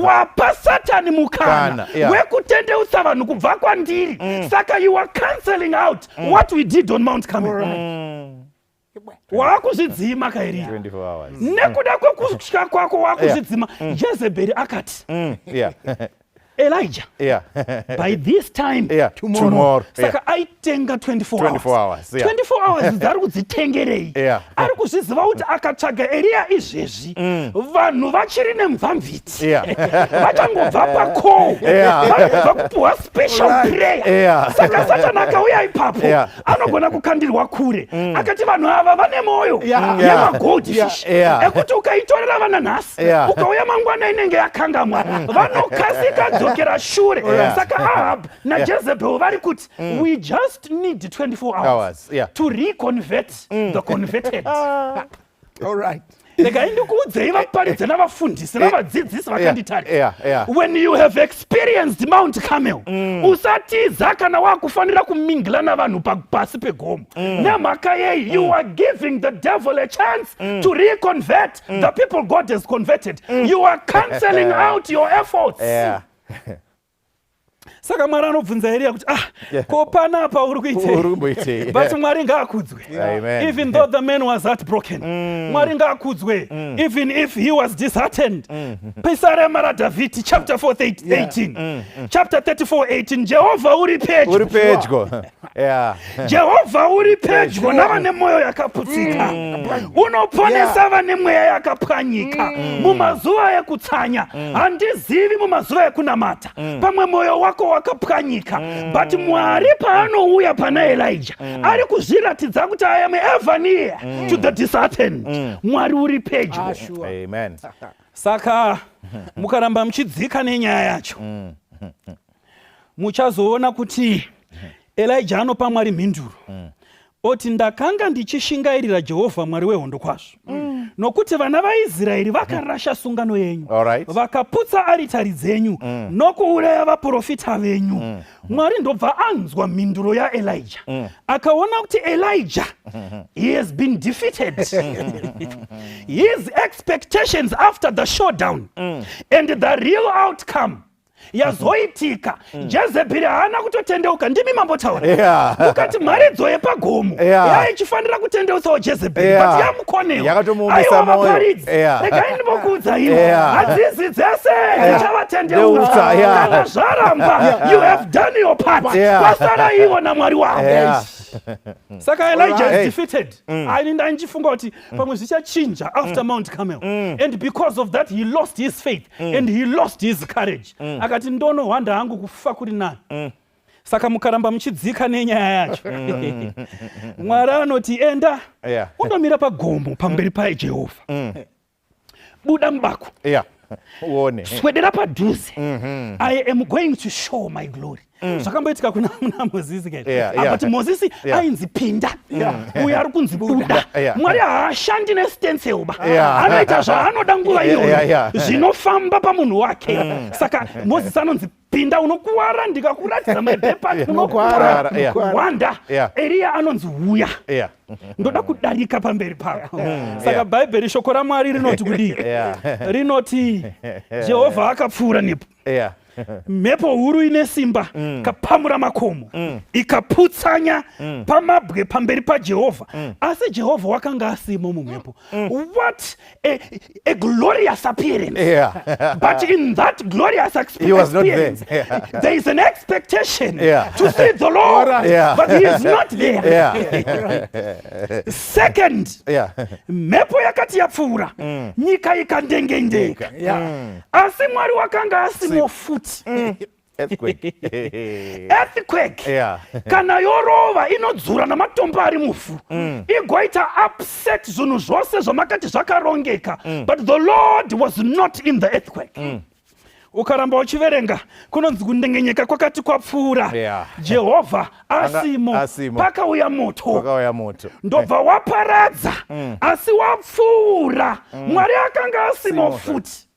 wapa Satani mukana. Wekutende utsa vanhu kubva kwandiri. Saka you are cancelling out what we did on Mount Carmel. Wakuzvidzima kairi nekuda kwekutya kwako wakuzvidzima. Jezebel akati Elijah, by this time tomorrow. Saka aitenga 24 hours. 24 hours dzari kudzitengerei. Ari kuzviziva kuti akatsvaga Elia izvezvi vanhu vachiri nemvamviti vachangobva pako vabva kupuwa special prayer. Saka Satani akauya ipapo anogona kukandirwa kure akati vanhu ava vane moyo yemagoldfish ekuti ukaitorera vana nhasi ukauya mangwana inenge yakangamwa vanokasika dzokera shure. Saka Ahab na Jezebel vari kuti we just need 24 hours to reconvert the converted. All right. Ndikuudzei vaparidzi navafundisi navadzidzisi vakanditari. When you have experienced Mount Carmel, usatiza kana wakufanira kumingila navanhu pasi pegomo. Nemhaka yei, you are giving the devil a chance to reconvert the people God has converted. You are cancelling out your efforts. Saka Mwari anobvunza Elia kuti ko panapa uri kuitei? But Mwari ngaakudzwe. Even though the man was heartbroken, Mwari ngaakudzwe. Even if he was disheartened. Pisarema ra Davhidhi chapter 4:18. Chapter 34:18. Jehovha uri pedyo. Jehovha uri pedyo navane moyo yakaputsika. Unoponesa vane mweya yakapwanyika. Mumazuva ekutsanya handizivi mumazuva ekunamata pamwe moyo wako wakapwanyika. But Mwari paanouya pana Elijah ari kuzviratidza kuti I am ever near to the disheartened. Mwari uri pedyo. Amen. Saka mukaramba muchidzika nenyaya yacho muchazoona kuti Elijah anopa Mwari mhinduro oti ndakanga ndichishingairira Jehovha Mwari wehondo kwazvo nokuti vana vaIsraeri vakarasha sungano yenyu vakaputsa aritari dzenyu nokuuraya vaprofita venyu. Mwari ndobva anzwa mhinduro yaElijah akaona kuti Elijah he has been defeated. His expectations after the showdown and the real outcome yazoitika. Jezebel haana kutotendeuka. Ndimi mambotaura ukati mharidzo yepagomo yaichifanira kutendeutsawo Jezebel but yamukonewa. Aiwa vaparidzi regai ndinokuudza ivo hadzisi dzese dzichavatendeutsa. Kana zvaramba you have done your part. Kwasara ivo naMwari wavo. Saka Elijah is defeated. Ndaichifunga kuti pamwe zvichachinja after Mount Carmel. And because of that he lost his faith and he lost his courage. Akati ndonohwanda hangu kufa kuri nani. Saka mukaramba muchidzika nenyaya yacho Mwari anoti enda undomira pagomo pamberi paJehovha. Buda mubako. Swedera padhuze. I am going to show my glory. Zvakamboitika kuna Mozisi but Mozisi ainzi pinda uyo ari kunzi buda. Mwari haashandi nestenseuba anoita zvaanoda nguva iyoyo zvinofamba pamunhu wake. Saka Mozisi anonzi pinda unokuwara ndikakuratidza mapepa unokuwara wanda. Elia anonzi uya ndoda kudarika pamberi pako. Saka Bhaibheri shoko raMwari rinoti kudii? Rinoti Jehovha akapfuura nepo. Mhepo huru ine simba kapamura makomo ikaputsanya pamabwe pamberi paJehovha. Asi Jehovha wakanga asimo mumhepo. What a glorious appearance. But in that glorious experience there is an expectation to see the Lord but he is not there. Second, mhepo yakati yapfuura nyika ikandengendeka. Asi Mwari wakanga asimo futi. Earthquake. Kana yorova inodzura namatombo ari muvhu igoita upset zvinhu zvose zvamakati zvakarongeka. But the Lord was not in the earthquake. ukaramba uchiverenga kunonzi kundengenyeka kwakati kwapfuura Jehovha asimo pakauya moto ndobva waparadza asi wapfuura Mwari akanga asimo futi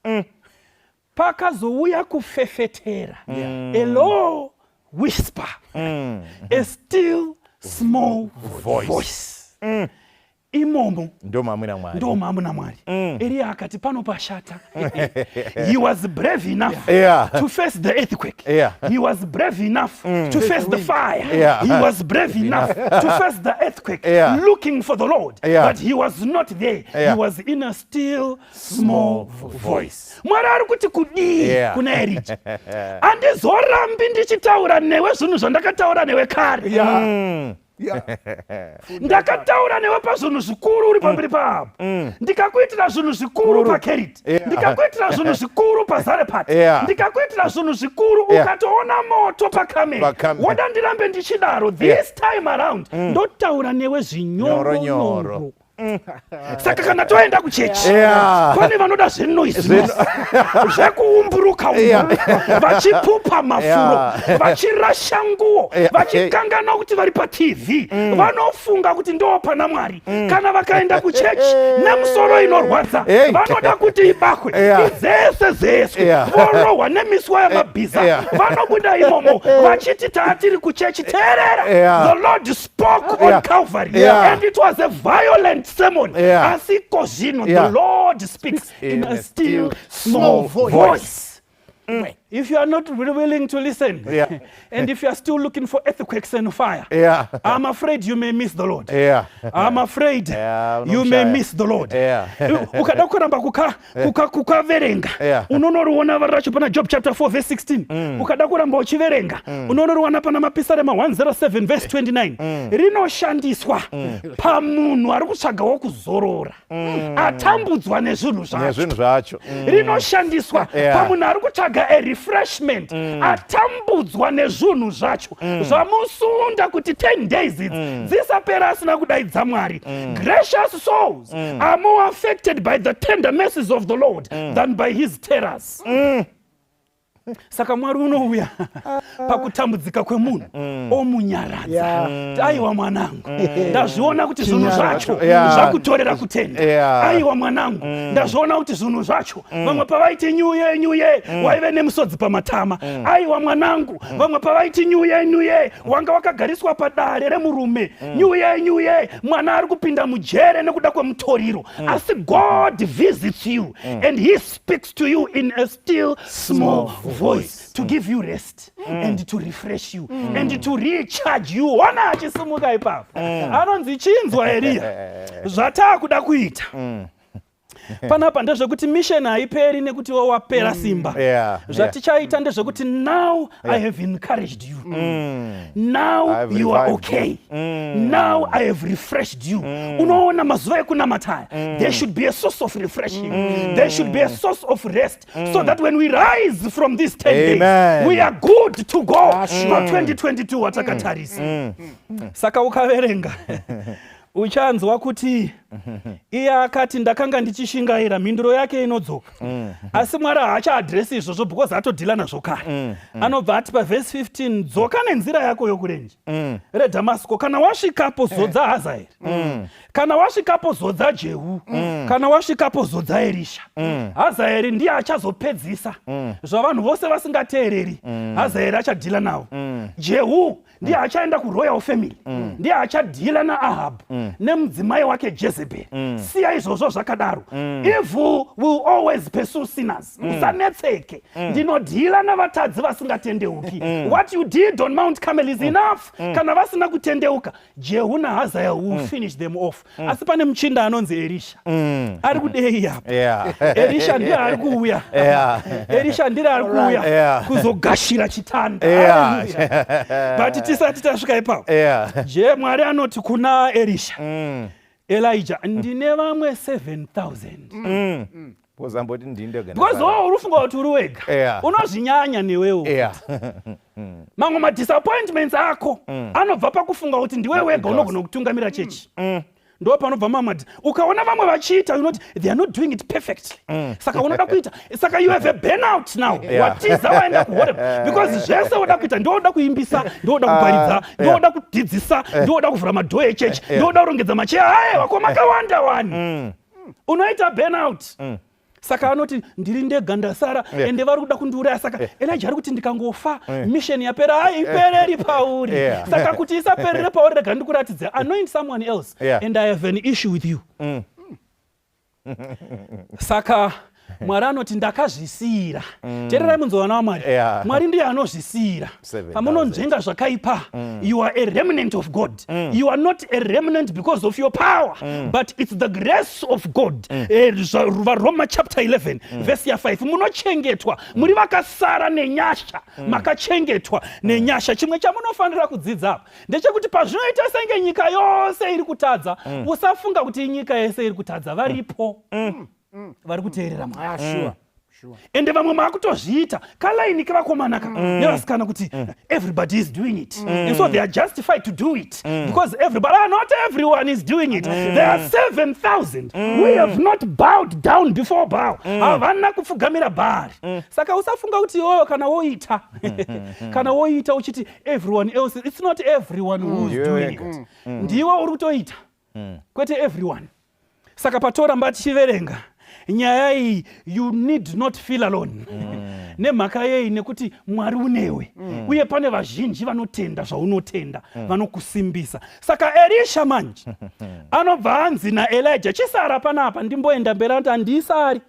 pakazouya kufefetera a low whisper a still small voice imomo ndo mamuna Mwari Elia akati pano pashata he was brave enough to face the earthquake he was brave enough to face the fire he was brave enough to face the earthquake looking for the Lord but he was not there he was in a still small voice Mwari ari kuti kudii kuna Elijah andizorambi ndichitaura newe zvinhu zvandakataura newe kare ndakataura newe pazvinhu zvikuru uri pamberi papo ndikakuitira zvinhu zvikuru paKeriti ndikakuitira zvinhu zvikuru pazarepati ndikakuitira zvinhu zvikuru ukatoona moto paKameri woda ndirambe ndichidaro this time around ndotaura newe zvinyoro saka kana toenda kuchechi pane vanoda zvenoizvi zvekuumburuka vachipupa mafuro vachirasha nguo vachikangana kuti vari paTV vanofunga kuti ndo pana Mwari kana vakaenda kuchechi nemusoro inorwadza vanoda kuti ibakwe zese vorohwa nemiswa yamabhiza vanobuda imomo vachiti taatiri kuchechi teerera the Lord spoke on Calvary and it was a violent sermon asiko zvino the Lord speaks in a still small voice. If you are not willing to listen and if you are still looking for earthquakes and fire I'm afraid you may miss the Lord I'm afraid you may miss the Lord ukada kuramba kukaverenga unonoriona varacho pana Job chapter 4 verse 16 ukada kuramba uchiverenga unonoriona pana mapisarema 107 verse 29 rinoshandiswa pamunhu ari kutsvaga wokuzorora atambudzwa nezvinhu zvacho rinoshandiswa pamunhu ari kutsvaga a refreshment atambudzwa nezvinhu zvacho zvamusunda kuti 10 days dzisapera asina kudaidza Mwari gracious souls are more affected by the tender mercies of the Lord than by his terrors saka Mwari unouya pakutambudzika kwemunhu omunyaradza aiwa mwanangu ndazviona kuti zvinhu zvacho zvakutorera kutenda aiwa mwanangu ndazviona kuti zvinhu zvacho vamwe pavaiti nyuye waive nemusodzi pamatama aiwa mwanangu vamwe pavaiti nyuye wanga wakagariswa padare remurume nyuye mwana ari kupinda mujere nekuda kwemutoriro asi God visits you and he speaks to you in a still small voice to give you rest and to refresh you and to recharge you ona achisimuka ipapo anonzi chinzwa Elia zvatakuda kuita panapa ndezvekuti mission haiperi nekuti wapera simba zvatichaita ndezvekuti now I have encouraged you now you are okay now I have refreshed you unoona mazuva ekunamataya there should be a source of refreshing there should be a source of rest so that when we rise from these 10 days we are good to go for 2022 watakatarisa saka ukaverenga uchanzwa kuti iye akati ndakanga ndichishingaira mhinduro yake inodzoka asi Mwari haachaadhiresi izvozvo because atodhila nazvo kare anobva ati pavhesi 15 dzoka nenzira yako yokurenje reDhamasiko kana wasvikapo zodza Hazaeri kana wasvikapo zodza Jehu kana wasvikapo zodza Erisha Hazaeri ndiye achazopedzisa zvavanhu vose vasingateereri Hazaeri achadhila navo Jehu ndiye achaenda kuroyal family ndiye achadhila naAhabhu nemudzimai wake Jezebel siya izvozvo zvakadaro evil will always pursue sinners musanetseke ndinodhila navatadzi vasingatendeuki what you did on Mount Carmel is enough kana vasina kutendeuka Jehu naHazael will finish them off asi pane muchinda anonzi Erisha ari kudei apa Erisha ndiye ari kuuya Erisha ndiye ari kuuya kuzogashira chitanda but tisati tasvika ipapo Mwari anoti kuna Erisha Elijah ndine vamwe 7,000 pozamboti ndinde because urufunga kuti uri wega unozvinyanya newewo mamwe madisappointments ako anobva pakufunga kuti ndiwe wega unogona kutungamira chechi ndo panobva mamati ukaona vamwe vachiita you know they are not doing it perfectly saka unoda kuita saka you have a burnout now watiza waenda kuhore because zvese unoda kuita ndoda kuimbisa ndoda kuparidza ndoda kudzidzisa ndoda kuvhura madhoo echechi ndoda kurongedza macheya aiwa kwamakawanda wani unoita burnout saka anoti ndiri ndega ndasara ende vari kuda kundiuraya saka Elijah ari kuti ndikangofa mission yapera haipereri pauri saka kuti isaperere pauri rega ndikuratidze anoint someone else and I have an issue with you saka Mwari anoti ndakazvisiyira tererai munzovana waMwari Mwari ndiye anozvisiyira pamunonzvenga zvakaipa you are a remnant of God you are not a remnant because of your power but it's the grace of God Roma chapter 11 verse ya 5 munochengetwa muri vakasara nenyasha makachengetwa nenyasha chimwe chamunofanira kudzidza apa ndechekuti pazvinoita senge nyika yose iri kutadza usafunga kuti nyika yese iri kutadza varipo vari kuteerera Mwari ende vamwe makutozviita kalaini kevakomanaka nevasikana kuti everybody is doing it and so they are justified to do it because everybody not everyone is doing it there are 7,000 we have not bowed down before Baal havana kupfugamira Bhaari saka usafunga kuti kana woita kana woita uchiti everyone else it's not everyone who's doing it ndiwe uri kutoita kwete everyone saka patoramba tichiverenga nyaya iyi you need not feel alone nemhaka yei nekuti Mwari unewe uye pane vazhinji vanotenda zvaunotenda vanokusimbisa saka Elisha manje anobva anzi naElijah chisara panapa ndimboenda mberi anoti handisari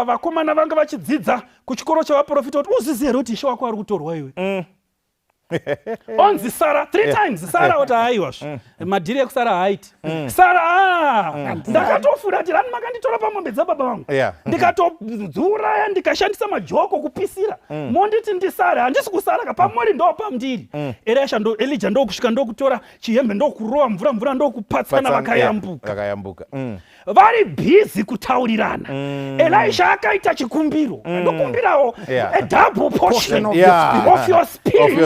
vakomana vanga vachidzidza kuchikoro chavaprofita kuti uzizive kuti Ishe wako ari kutorwa iwe onzi Sara 3 times Sara oti aiwazvo madhiri ekusara haaiti Sara ndakatofuratira ani makanditora pamombe dzababa vangu ndikatodziuraya ndikashandisa majoko kupisira monditi ndisara handisi kusara pamuri ndo pamndiri Elijah ndokusvika ndokutora chihembe ndokurova mvura ndokupatsana vakayambuka vari bhizi kutaurirana Elisha akaita chikumbiro ndokumbirawo a double portion of your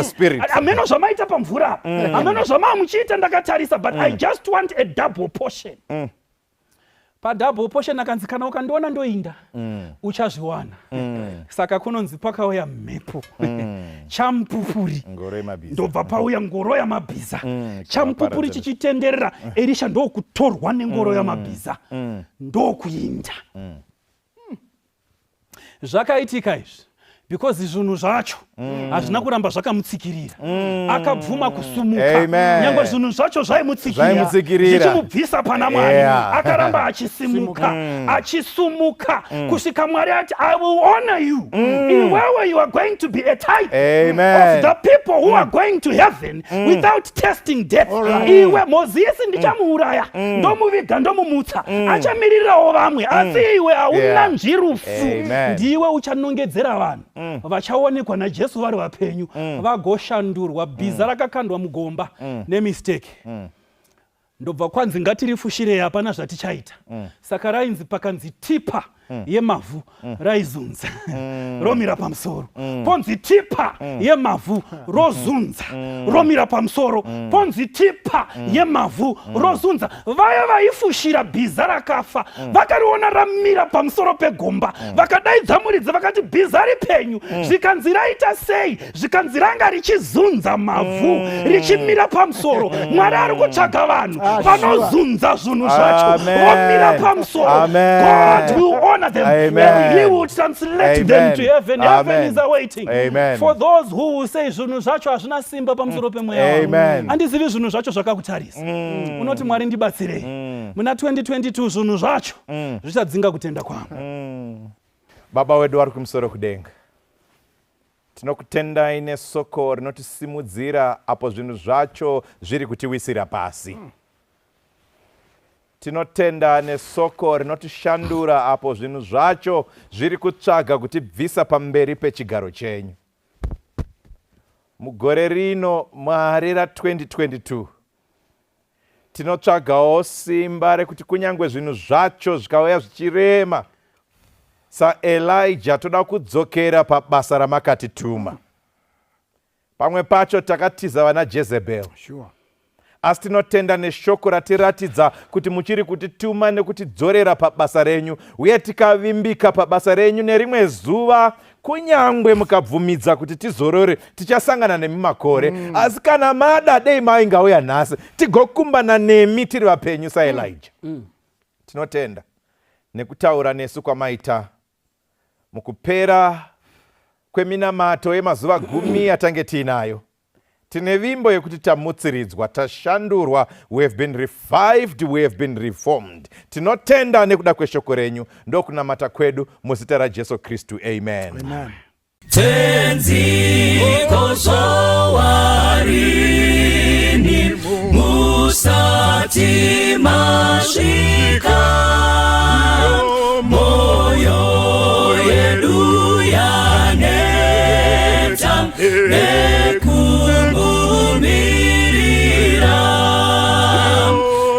spirit ameno zvamaita pamvura ameno zvamamuchiita ndakatarisa but I just want a double portion padouble portion akanzi kana ukandiona ndoinda uchazviwana saka kunonzi pakauya mhepo chamupupuri ndobva pauya ngoro yamabhiza chamupupuri chichitenderera Elisha ndokutorwa nengoro yamabhiza ndokuinda zvakaitika izvi because zvinhu zvacho hazvina kuramba zvakamutsikirira akabvuma kusumuka nyangwe zvinhu zvacho zvaimutsikirira zvichimubvisa pana Mwari akaramba achisimuka achisumuka kusvika Mwari ati I will honor you iwewe you are going to be a type of the people who are going to heaven without testing death iwe Mozisi ndichamuuraya ndomuviga ndomumutsa achamirirawo vamwe asi iwe hauna nzvirufu ndiwe uchanongedzera vanhu vachaonekwa naJesu vari vapenyu vagoshandurwa bhiza rakakandwa mugomba nemistake ndobva kwanzi ngatirifushirei hapana zvatichaita saka rainzi pakanzi tipa yemavhu raizunza romira pamusoro ponzi tipa yemavhu rozunza romira pamusoro ponzi tipa yemavhu rozunza vaya vaifushira bhiza rakafa vakariona ramira pamusoro pegomba vakadaidza muridzi vakati bhiza ripenyu zvikanzi raita sei zvikanzi ranga richizunza mavhu richimira pamusoro Mwari ari kutsvaga vanhu vanozunza zvinhu zvacho vomira pamusoro God will honor them and he will translate them to heaven. Heaven is awaiting for those who will say zvinhu zvacho hazvina simba pamusoro pemweya wangu handizivi zvinhu zvacho zvakakutarisa unoti Mwari ndibatsirei muna 2022 zvinhu zvacho zvichadzinga kutenda kwangu. Baba wedu vari kumusoro kudenga tinokutendai nesoko rinotisimudzira apo zvinhu zvacho zviri kutiwisira pasi tinotenda nesoko rinotishandura apo zvinhu zvacho zviri kutsvaga kutibvisa pamberi pechigaro chenyu mugore rino Mwari ra2022 tinotsvagawo simba rekuti kunyange zvinhu zvacho zvikauya zvichirema saElijah toda kudzokera pabasa ramakatituma pamwe pacho takatiza vana Jezebel asi tinotenda neshoko ratiratidza kuti muchiri kutituma nekutidzorera pabasa renyu, uye tikavimbika pabasa renyu nerimwe zuva, kunyangwe mukabvumidza kuti tizorore, tichasangana nemi makore. Asi kana mada dei maingauya nhasi tigokumbana nemi tiri vapenyu saElijah. Tinotenda nekutaura nesu kwamaita mukupera kweminamato yemazuva 10 yatange tiinayo. Tine vimbo yekuti tamutsiridzwa, tashandurwa, we have been revived, we have been reformed. Tinotenda nekuda kweshoko renyu, ndokunamata kwedu muzita raJesu Kristu. Amen. Amen. Tenziko zowarini musati masvika, moyo yedu yaneta nekungumirira,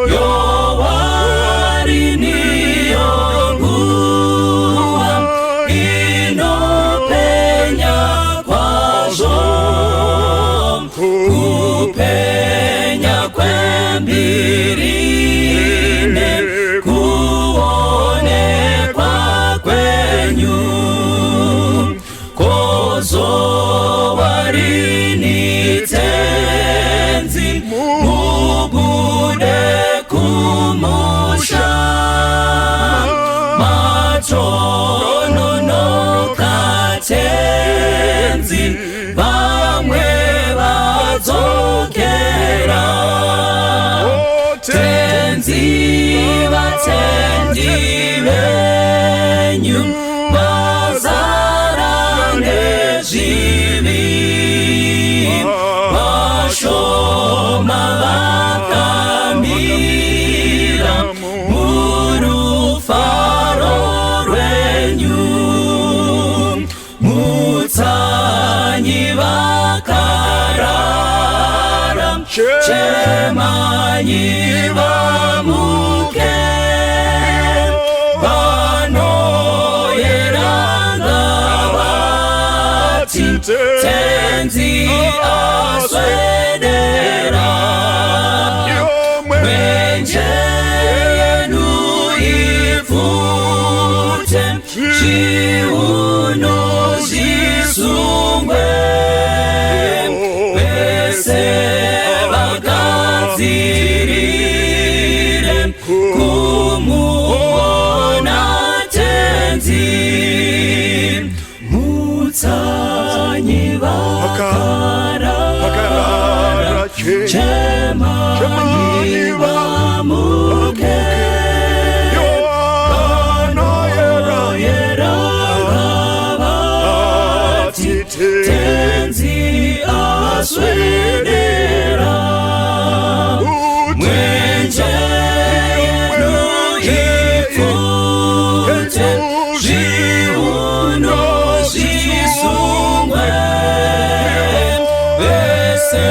yowarini yonguwa inopenya kwazvo, kupenya kwembirine kuonekwa kwenyu, kozowarini tenzi mubude kumusha, matononoka tenzi vamwe vadzokera, tenzi vatendi venyu vazara nezvivi, vashoma vakamira murufaro rwenyu, mutsanyi vakarara, chemanyi vamuke, vanoyeranga vati tenzi aswedera, mwenje yenu ifute, zviuno zvisungwe, vese vagadzirire kumuona tenzi, mutsanyi vakarara, chemanyi vamuke, vanoyeranga vati tenzi aswedera, mwenje yenu ifute, zviuno zvisungwe, vese